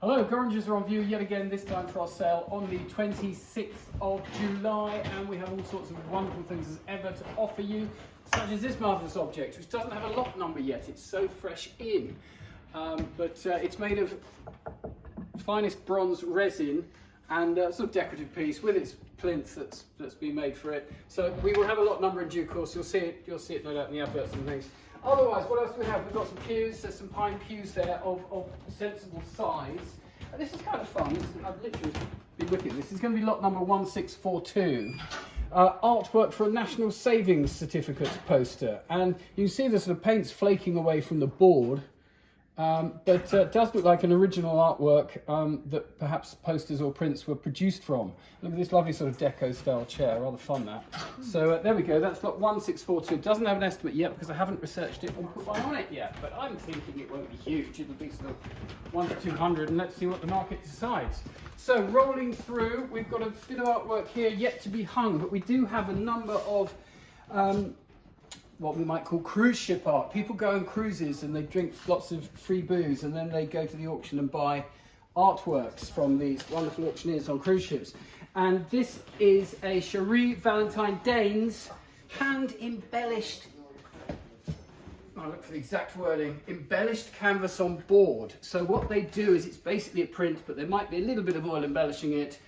Hello, Gorringes are on view yet again, this time for our sale on the 26th of July, and we have all sorts of wonderful things as ever to offer you, such as this marvellous object, which doesn't have a lot number yet. It's so fresh in, but it's made of finest bronze resin and a sort of decorative piece with its plinth that's been made for it. So we will have a lot number in due course. You'll see it no doubt in the adverts and things. Otherwise, what else do we have? We've got some pews. There's some pine pews there of sensible size. And this is kind of fun. I've literally been looking at this. This is going to be lot number 1642. Artwork for a National Savings Certificate poster. And you can see the sort of paint's flaking away from the board. But it does look like an original artwork that perhaps posters or prints were produced from. Look at this lovely sort of deco style chair, rather fun that. So there we go, that's lot 1642. It doesn't have an estimate yet because I haven't researched it or put one on it yet, but I'm thinking it won't be huge. It'll be sort of 1 to 200, and let's see what the market decides. So rolling through, we've got a bit of artwork here yet to be hung, but we do have a number of what we might call cruise ship art. People go on cruises and they drink lots of free booze, and then they go to the auction and buy artworks from these wonderful auctioneers on cruise ships. And this is a Cherie Valentine Danes hand embellished, I'll look for the exact wording, embellished canvas on board. So what they do is it's basically a print, but there might be a little bit of oil embellishing it.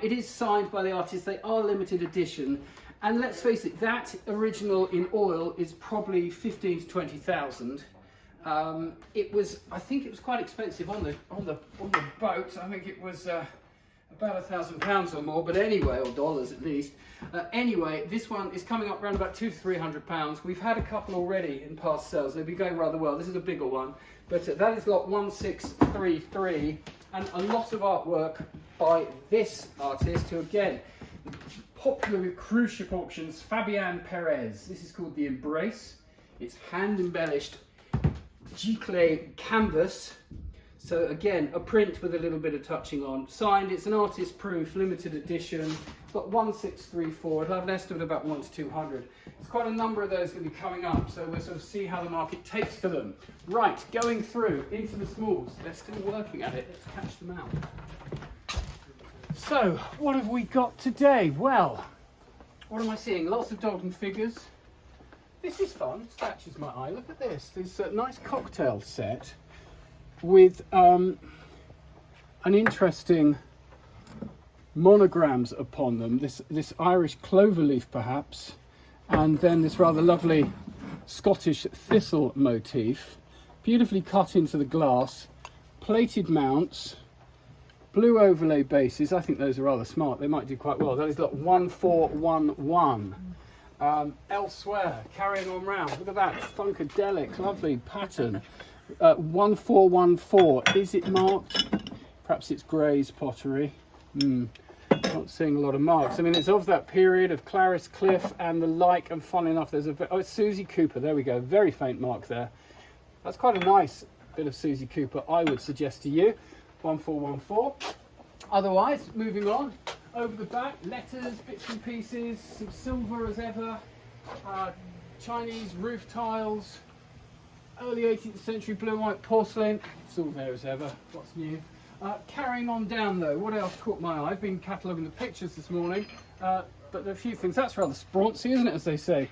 It is signed by the artist. They are limited edition. And let's face it, that original in oil is probably 15 to 20,000. I think it was quite expensive on the boat. I think it was about £1,000 or more, but anyway, or dollars at least. Anyway, this one is coming up around about £200 to £300. We've had a couple already in past sales. They've been going rather well. This is a bigger one, but that is lot 1633, and a lot of artwork by this artist, who again, popular with cruise ship auctions, Fabian Perez. This is called The Embrace. It's hand embellished giclée canvas. So again, a print with a little bit of touching on. Signed, it's an artist proof, limited edition. It's got 1634. It'll have an estimate of about 1 to 200. There's quite a number of those going to be coming up, so we'll sort of see how the market takes to them. Right, going through into the smalls. They're still working at it. Let's catch them out. So, what have we got today? Well, what am I seeing? Lots of Dalton figures. This is fun, it catches my eye. Look at this. This nice cocktail set with an interesting monograms upon them. This Irish cloverleaf perhaps, and then this rather lovely Scottish thistle motif. Beautifully cut into the glass, plated mounts, blue overlay bases. I think those are rather smart. They might do quite well. That is lot 1411. Elsewhere, carrying on round. Look at that funkadelic, lovely pattern. 1414. Is it marked? Perhaps it's Gray's pottery. Not seeing a lot of marks. I mean, it's of that period of Clarice Cliff and the like. And fun enough, there's it's Susie Cooper. There we go. Very faint mark there. That's quite a nice bit of Susie Cooper, I would suggest to you. 1414. Otherwise, moving on, over the back, letters, bits and pieces, some silver as ever, Chinese roof tiles, early 18th century blue and white porcelain. It's all there as ever. What's new? Carrying on down though, what else caught my eye? I've been cataloguing the pictures this morning, but there are a few things. That's rather sproncy, isn't it, as they say?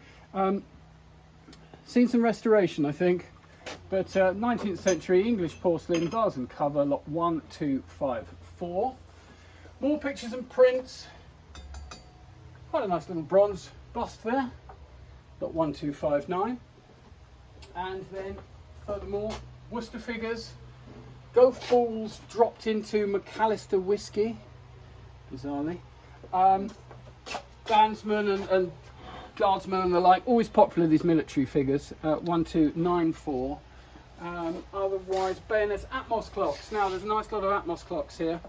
Seen some restoration, I think. But 19th century English porcelain, vase and cover, lot 1254. More pictures and prints. Quite a nice little bronze bust there, lot 1259. And then furthermore, Worcester figures, golf balls dropped into McAllister whiskey, bizarrely. Bandsmen and guardsmen and the like, always popular, these military figures. 1294. Otherwise, bayonets, Atmos Clocks. Now there's a nice lot of Atmos Clocks here.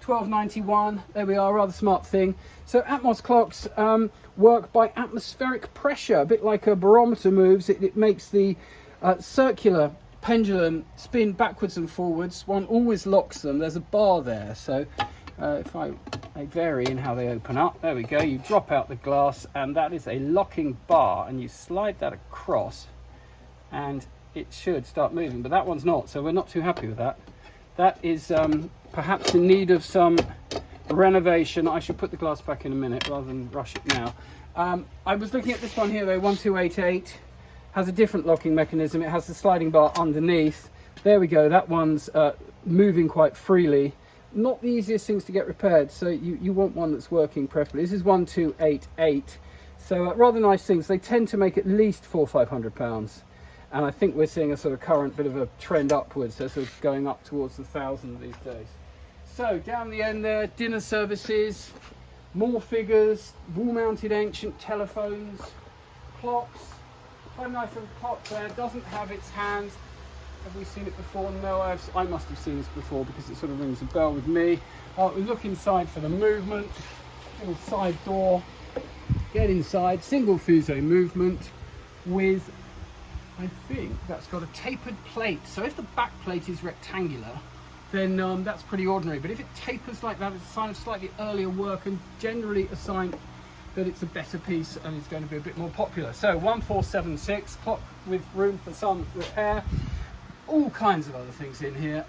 1291, there we are, rather smart thing. So Atmos Clocks work by atmospheric pressure, a bit like a barometer moves. It makes the circular pendulum spin backwards and forwards. One always locks them. There's a bar there, so if they vary in how they open up. There we go, you drop out the glass, and that is a locking bar, and you slide that across and it should start moving, but that one's not, so we're not too happy with that. That is perhaps in need of some renovation. I should put the glass back in a minute rather than rush it now. I was looking at this one here though, 1288. Has a different locking mechanism. It has the sliding bar underneath. There we go. That one's moving quite freely. Not the easiest things to get repaired, so you want one that's working preferably. This is 1288. So rather nice things. They tend to make at least £400 or £500. And I think we're seeing a sort of current bit of a trend upwards. They're sort of going up towards the 1,000 these days. So down the end there, dinner services, more figures, wall-mounted ancient telephones, clocks. Quite a nice little clock there. Doesn't have its hands. Have we seen it before? No, I must have seen this before because it sort of rings a bell with me. We look inside for the movement. Little side door. Get inside. Single fusee movement with, I think that's got a tapered plate. So if the back plate is rectangular, then that's pretty ordinary. But if it tapers like that, it's a sign of slightly earlier work and generally a sign that it's a better piece and it's going to be a bit more popular. So 1476, clock with room for some repair. All kinds of other things in here.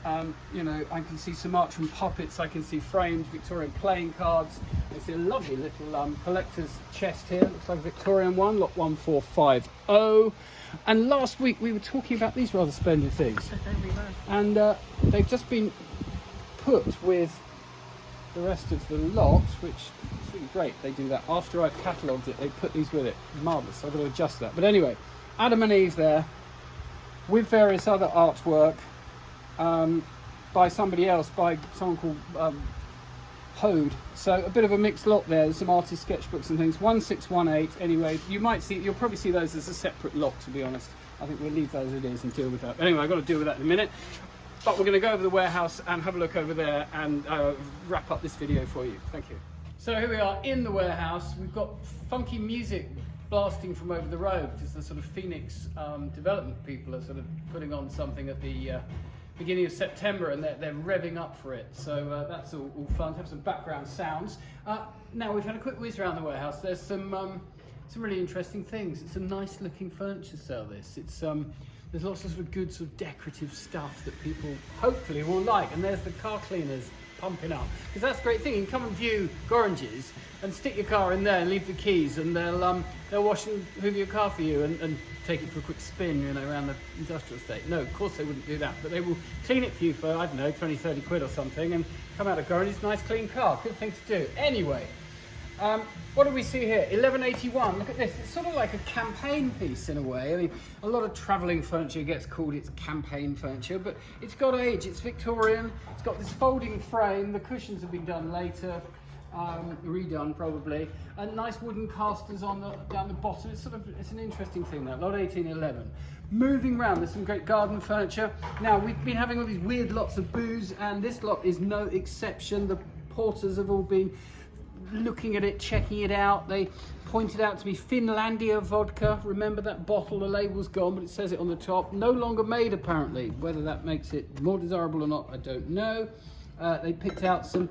You know, I can see Sumatran puppets, I can see framed Victorian playing cards. I see a lovely little collector's chest here. Looks like a Victorian one, lot 1450. And last week we were talking about these rather splendid things. And they've just been put with the rest of the lot, which is really great. They do that after I've catalogued it. They put these with it. Marvellous. I've got to adjust that. But anyway, Adam and Eve there with various other artwork by somebody else, by someone called Hode. So a bit of a mixed lot there. There's some artist sketchbooks and things. 1618. Anyway, you'll probably see those as a separate lot, to be honest. I think we'll leave those as it is and deal with that. Anyway, I've got to deal with that in a minute. But we're going to go over the warehouse and have a look over there and wrap up this video for you. Thank you. So here we are in the warehouse. We've got funky music blasting from over the road because the sort of Phoenix development people are sort of putting on something at the beginning of September and they're revving up for it. So that's all fun. Have some background sounds. Now we've had a quick whiz around the warehouse. There's some really interesting things. It's a nice looking furniture sale, this. It's there's lots of sort of good sort of decorative stuff that people hopefully will like. And there's the car cleaners pumping up, because that's a great thing. You can come and view Gorringes and stick your car in there and leave the keys, and they'll wash and hoover your car for you and take it for a quick spin, you know, around the industrial estate. No, of course they wouldn't do that, but they will clean it for you for, I don't know, 20-30 quid or something, and come out of Gorringes, nice clean car. Good thing to do. Anyway, what do we see here? 1181. Look at this. It's sort of like a campaign piece in a way. I mean, a lot of travelling furniture gets called its campaign furniture, but it's got age. It's Victorian. It's got this folding frame. The cushions have been done later, redone probably, and nice wooden casters on down the bottom. It's an interesting thing. That lot 1811. Moving round, there's some great garden furniture. Now we've been having all these weird lots of booze, and this lot is no exception. The porters have all been looking at it, checking it out. They pointed out to me Finlandia Vodka. Remember that bottle? The label's gone, but it says it on the top. No longer made, apparently. Whether that makes it more desirable or not, I don't know. They picked out some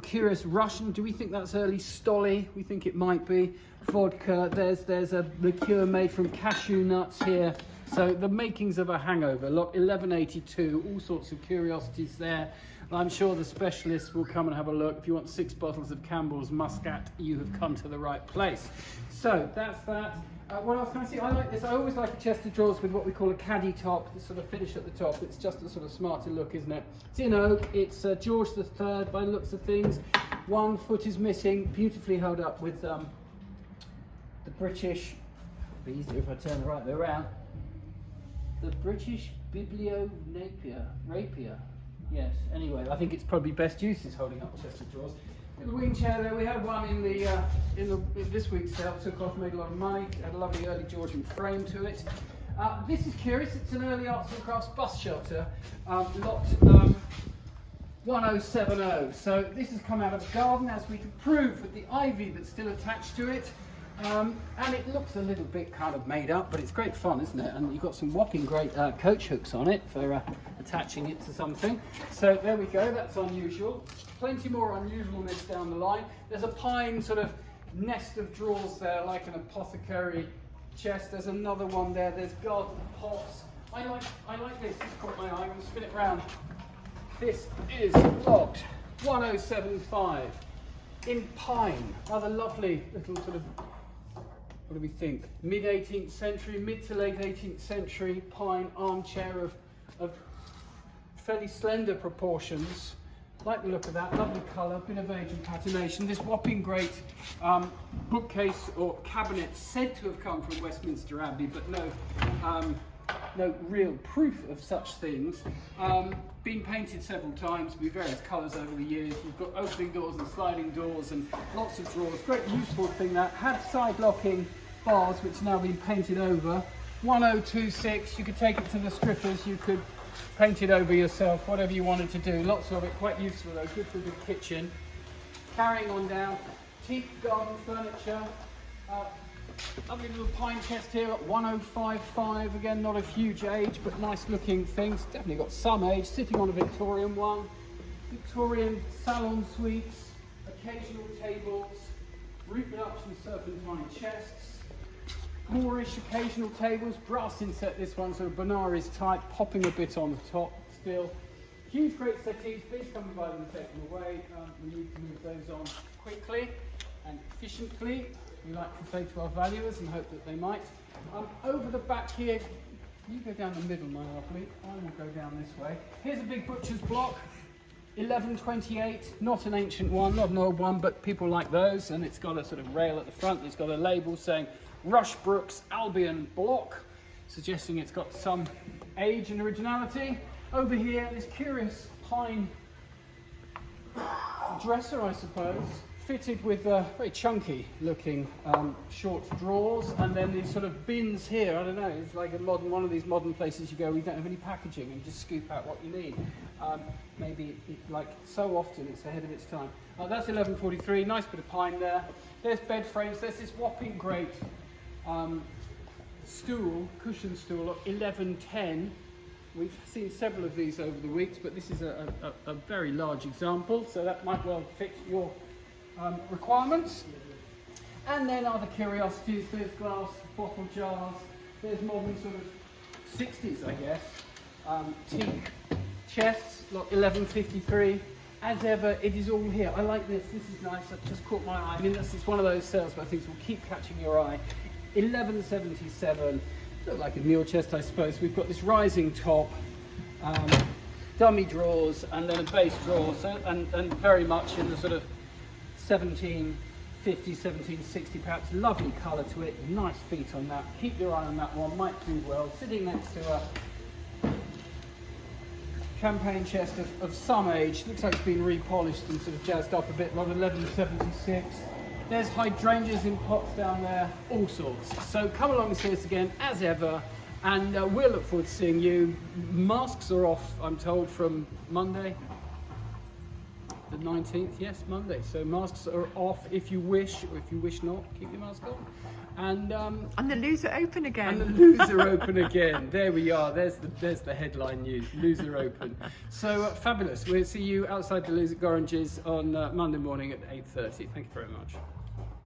curious Russian. Do we think that's early Stoli? We think it might be. Vodka. There's a liqueur made from cashew nuts here. So the makings of a hangover. Lot 1182. All sorts of curiosities there. I'm sure the specialists will come and have a look. If you want 6 bottles of Campbell's Muscat, you have come to the right place. So that's that. What else can I see? I like this. I always like a chest of drawers with what we call a caddy top, the sort of finish at the top. It's just a sort of smarter look, isn't it? It's in oak. It's George III by the looks of things. One foot is missing, beautifully held up with the British, it'll be easier if I turn the right way around, the British rapier. Yes, anyway, I think it's probably best use is holding up chest of drawers. The wing chair there, we had one in this week's sale, took off, made a lot of money, had a lovely early Georgian frame to it. This is curious, it's an early arts and crafts bus shelter, lot 1070. So this has come out of the garden, as we can prove with the ivy that's still attached to it. And it looks a little bit kind of made up, but it's great fun, isn't it? And you've got some whopping great coach hooks on it for attaching it to something. So there we go, that's unusual. Plenty more unusualness down the line. There's a pine sort of nest of drawers there, like an apothecary chest. There's another one there. There's garden pots. I like this. This caught my eye. I'm going to spin it round. This is lot 1075 in pine. Rather lovely little sort of, what do we think, mid 18th century, mid to late 18th century pine armchair of fairly slender proportions. Like the look of that, lovely colour, bit of age and patination. This whopping great bookcase or cabinet said to have come from Westminster Abbey, but no real proof of such things. Been painted several times with various colours over the years. We've got opening doors and sliding doors and lots of drawers. Great useful thing that. Had side locking bars which now been painted over. 1026, you could take it to the strippers, you could paint it over yourself, whatever you wanted to do. Lots of it, quite useful though, good for the kitchen. Carrying on down, teak garden furniture. Lovely little pine chest here at 1055. Again, not a huge age, but nice looking things. Definitely got some age. Sitting on a Victorian one. Victorian salon suites, occasional tables, reproduction serpentine chests, Moorish occasional tables, brass inset. This one sort of Benares type, popping a bit on the top still. Huge great settees. Please come by them and take them away. We need to move those on quickly and efficiently. We like to say to our valuers and hope that they might. Over the back here, you go down the middle, my lovely. I will go down this way. Here's a big butcher's block, 1128. Not an ancient one, not an old one, but people like those. And it's got a sort of rail at the front. It's got a label saying Rushbrooks Albion Block, suggesting it's got some age and originality. Over here, this curious pine dresser, I suppose, fitted with very chunky looking short drawers, and then these sort of bins here. I don't know, it's like a modern, one of these modern places you go where you don't have any packaging and you just scoop out what you need. Maybe like so often it's ahead of its time. That's 1143, nice bit of pine there. There's bed frames. There's this whopping great stool, cushion stool of 1110. We've seen several of these over the weeks, but this is a very large example, so that might well fit your requirements. And then other curiosities. There's glass bottle jars. There's modern sort of 60s, I guess. Teak chests, lot 1153. As ever, it is all here. I like this. This is nice. That just caught my eye. I mean, it's one of those sales where things will keep catching your eye. 1177. Look like a meal chest, I suppose. We've got this rising top, dummy drawers, and then a base drawer. So, and very much in the sort of 1750, 1760 perhaps. Lovely colour to it. Nice feet on that. Keep your eye on that one. Might do well. Sitting next to a champagne chest of some age. Looks like it's been repolished and sort of jazzed up a bit. Lot 1176. There's hydrangeas in pots down there. All sorts. So come along and see us again as ever. And we'll look forward to seeing you. Masks are off, I'm told, from Monday. The 19th, yes, Monday. So masks are off if you wish, or if you wish not, keep your mask on. And the loos are open again. And the loos are open again. There we are. There's the headline news. Loos are open. So fabulous. We'll see you outside the loos at Gorringes on Monday morning at 8:30. Thank you very much.